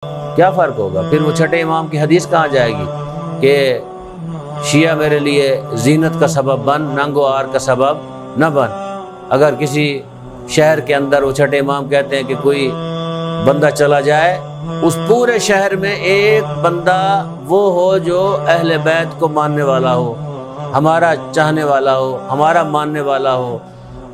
کیا فرق ہوگا؟ پھر وہ چھٹے امام کی حدیث کہاں جائے گی کہ شیعہ میرے لیے زینت کا سبب بن، ننگ و عار کا سبب نہ بن۔ اگر کسی شہر کے اندر وہ چھٹے امام کہتے ہیں کہ کوئی بندہ چلا جائے، اس پورے شہر میں ایک بندہ وہ ہو جو اہل بیت کو ماننے والا ہو، ہمارا چاہنے والا ہو، ہمارا ماننے والا ہو،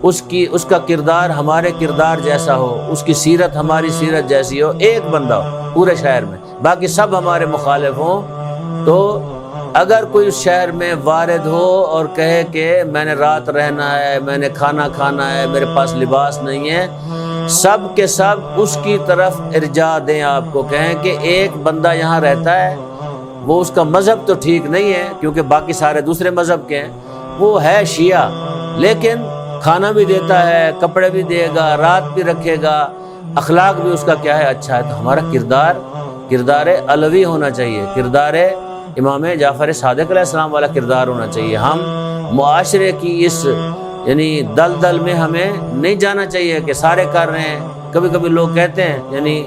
اس کا کردار ہمارے کردار جیسا ہو، اس کی سیرت ہماری سیرت جیسی ہو، ایک بندہ ہو پورے شہر میں، باقی سب ہمارے مخالف ہوں، تو اگر کوئی اس شہر میں وارد ہو اور کہے کہ میں نے رات رہنا ہے، میں نے کھانا کھانا ہے، میرے پاس لباس نہیں ہے، سب کے سب اس کی طرف ارجاع دیں، آپ کو کہیں کہ ایک بندہ یہاں رہتا ہے، وہ اس کا مذہب تو ٹھیک نہیں ہے کیونکہ باقی سارے دوسرے مذہب کے ہیں، وہ ہے شیعہ لیکن کھانا بھی دیتا ہے، کپڑے بھی دے گا، رات بھی رکھے گا، اخلاق بھی اس کا کیا ہے، اچھا ہے، تو ہمارا کردار علوی ہونا چاہیے، کردار امام جعفر صادق علیہ السلام والا کردار ہونا چاہیے۔ ہم معاشرے کی اس یعنی دلدل میں ہمیں نہیں جانا چاہیے کہ سارے کر رہے ہیں۔ کبھی کبھی لوگ کہتے ہیں یعنی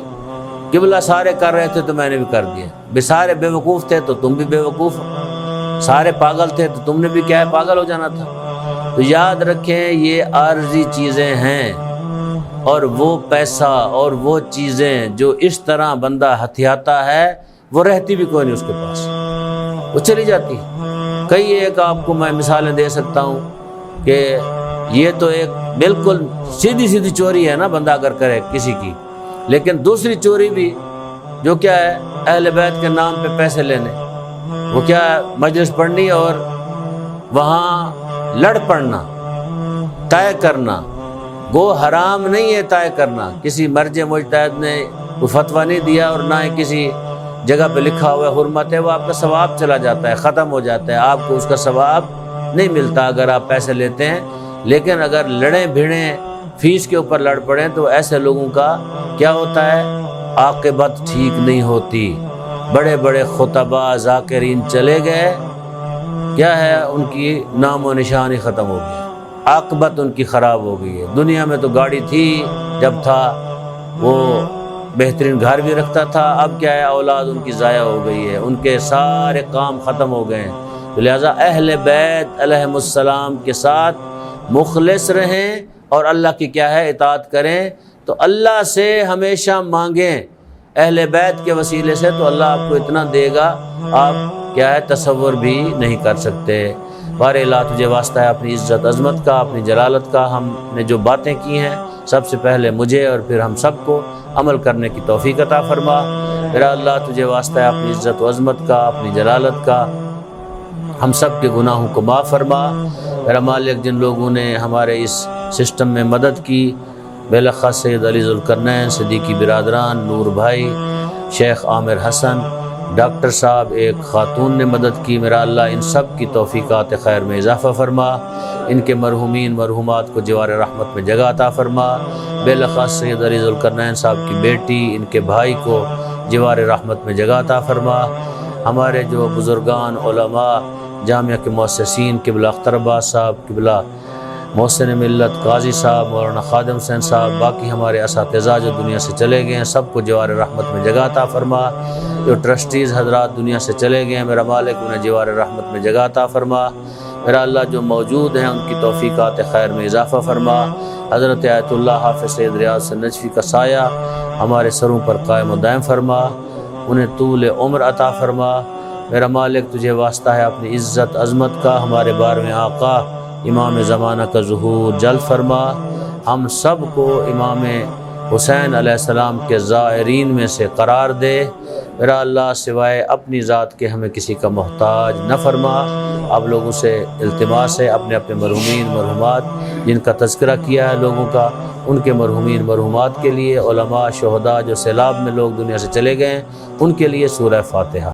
قبلہ سارے کر رہے تھے تو میں نے بھی کر دیا، بے سارے بے وقوف تھے تو تم بھی بے وقوف ہو، سارے پاگل تھے تو تم نے بھی کیا ہے، پاگل ہو جانا تھا۔ تو یاد رکھیں یہ عارضی چیزیں ہیں، اور وہ پیسہ اور وہ چیزیں جو اس طرح بندہ ہتھیاتا ہے وہ رہتی بھی کوئی نہیں اس کے پاس، وہ چلی جاتی ہے۔ کئی ایک آپ کو میں مثالیں دے سکتا ہوں کہ یہ تو ایک بالکل سیدھی چوری ہے نا بندہ اگر کرے کسی کی، لیکن دوسری چوری بھی جو کیا ہے، اہل بیت کے نام پہ پیسے لینے، وہ کیا ہے، مجلس پڑھنی اور وہاں لڑ پڑنا، طے کرنا، گو حرام نہیں ہے طے کرنا، کسی مرجع مجتہد نے کوئی فتویٰ نہیں دیا اور نہ ہی کسی جگہ پہ لکھا ہوا ہے حرمت ہے، وہ آپ کا ثواب چلا جاتا ہے، ختم ہو جاتا ہے، آپ کو اس کا ثواب نہیں ملتا اگر آپ پیسے لیتے ہیں۔ لیکن اگر لڑیں بھیڑیں فیس کے اوپر لڑ پڑیں تو ایسے لوگوں کا کیا ہوتا ہے، عاقبت ٹھیک نہیں ہوتی۔ بڑے بڑے خطباء ذاکرین چلے گئے، کیا ہے، ان کی نام و نشان ہی ختم ہو گیا، عاقبت ان کی خراب ہو گئی ہے۔ دنیا میں تو گاڑی تھی جب تھا، وہ بہترین گھر بھی رکھتا تھا، اب کیا ہے، اولاد ان کی ضائع ہو گئی ہے، ان کے سارے کام ختم ہو گئے ہیں۔ تو لہٰذا اہل بیت علیہم السلام کے ساتھ مخلص رہیں اور اللہ کی کیا ہے، اطاعت کریں، تو اللہ سے ہمیشہ مانگیں اہل بیت کے وسیلے سے، تو اللہ آپ کو اتنا دے گا آپ کیا ہے، تصور بھی نہیں کر سکتے۔ بار اللہ تجھے واسطہ ہے اپنی عزت عظمت کا، اپنی جلالت کا، ہم نے جو باتیں کی ہیں سب سے پہلے مجھے اور پھر ہم سب کو عمل کرنے کی توفیق عطا فرما۔ میرا اللہ تجھے واسطہ ہے اپنی عزت و عظمت کا، اپنی جلالت کا، ہم سب کے گناہوں کو معاف فرما۔ میرا مالک، جن لوگوں نے ہمارے اس سسٹم میں مدد کی، بالاخص سید علی ذوالقرنین، صدیقی برادران، نور بھائی، شیخ عامر حسن، ڈاکٹر صاحب، ایک خاتون نے مدد کی، میرا اللہ ان سب کی توفیقات خیر میں اضافہ فرما، ان کے مرحومین مرحومات کو جوار رحمت میں جگہ عطا فرما، بالاخص سید علی ذوالقرنین صاحب کی بیٹی، ان کے بھائی کو جوار رحمت میں جگہ عطا فرما۔ ہمارے جو بزرگان علماء، جامعہ کے مؤسسین، قبلہ اختر عباس صاحب، قبلہ محسن ملت قاضی صاحب، مولانا خادم حسین صاحب، باقی ہمارے اساتذہ جو دنیا سے چلے گئے ہیں، سب کو جوار رحمت میں جگہ عطا فرما۔ جو ٹرسٹیز حضرات دنیا سے چلے گئے ہیں، میرا مالک انہیں جوار رحمت میں جگہ عطا فرما۔ میرا اللہ جو موجود ہیں ان کی توفیقات خیر میں اضافہ فرما۔ حضرت آیت اللہ حافظ سید ریاض سے نجفی کا سایہ ہمارے سروں پر قائم و دائم فرما، انہیں طول عمر عطا فرما۔ میرا مالک تجھے واسطہ ہے اپنی عزت عظمت کا، ہمارے بارہویں آقا امام زمانہ کا ظہور جلد فرما، ہم سب کو امام حسین علیہ السلام کے زائرین میں سے قرار دے۔ میرا اللہ سوائے اپنی ذات کے ہمیں کسی کا محتاج نہ فرما۔ آپ لوگوں سے التماس ہے اپنے اپنے مرحومین مرحومات جن کا تذکرہ کیا ہے لوگوں کا، ان کے مرحومین مرحومات کے لیے، علماء شہداء جو سیلاب میں لوگ دنیا سے چلے گئے ہیں، ان کے لیے سورہ فاتحہ۔